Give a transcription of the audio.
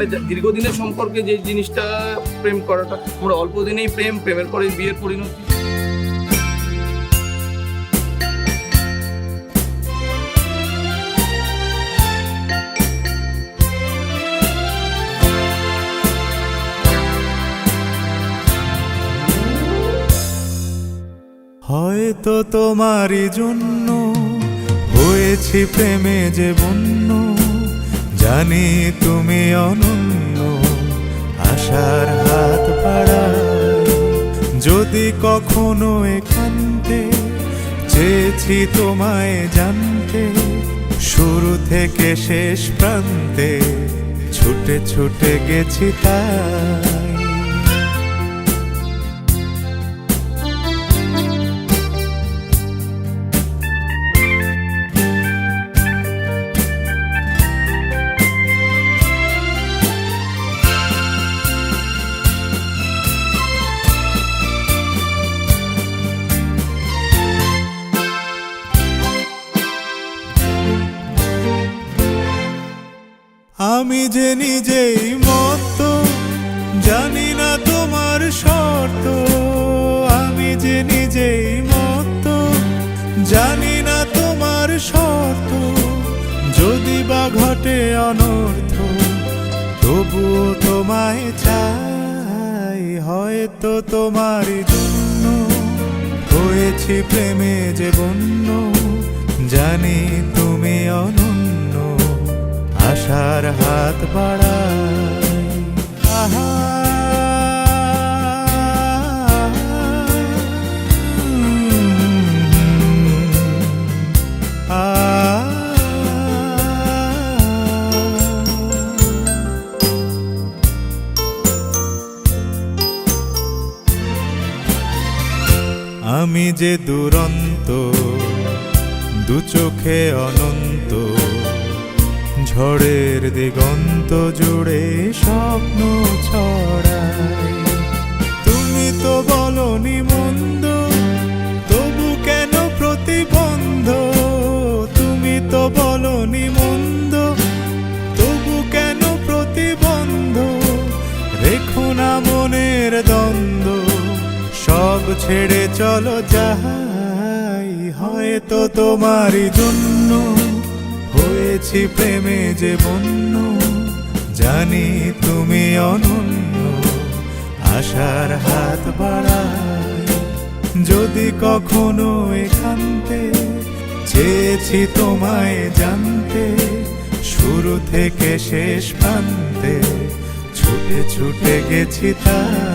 মানে দীর্ঘদিনের সম্পর্কে যে জিনিসটা প্রেম করাটা, আমরা অল্প দিনেই প্রেমের পরে বিয়ের পরিণতি। হয়তো তোমারই জন্য হয়েছি প্রেমে যে বন্য, জানি তুমি অনন্য, আশার হাত বাড়ায়। যদি কখনো একান্তে চেয়েছি তোমায় জানতে, শুরু থেকে শেষ প্রান্তে ছুটে ছুটে গেছি তাই। আমি যে নিজেই মত, জানি না তোমার শর্ত। আমি যে নিজেই মত, জানি না তোমার শর্ত। যদি বা ঘটে অনর্থ, তবুও তোমায় চাই। হয়তো তোমারই জন্য হয়েছি প্রেমে যে বন্য, জানি তুমি অনন্য, আশার হাত বাড়ায়। আহা আমি যে দুরন্ত, দু চোখে অনন্ত, ঝড়ের দিগন্ত জুড়ে স্বপ্ন ছড়াই। তুমি তো বলনি মন্দ, তবু কেন প্রতিবন্ধ? তুমি তো বলনি মন্দ, তবু কেন প্রতিবন্ধ? রেখো না মনের দ্বন্দ্ব, সব ছেড়ে চলো যাই। হয়তো তোমারই জন্য হয়েছি প্রেমে যে বন্য, জানি তুমি অনন্য, আশার হাত বাড়ায়। যদি কখনো একান্তে চেয়েছি তোমায় জানতে, শুরু থেকে শেষ প্রান্তে ছুটে ছুটে গেছি তাই।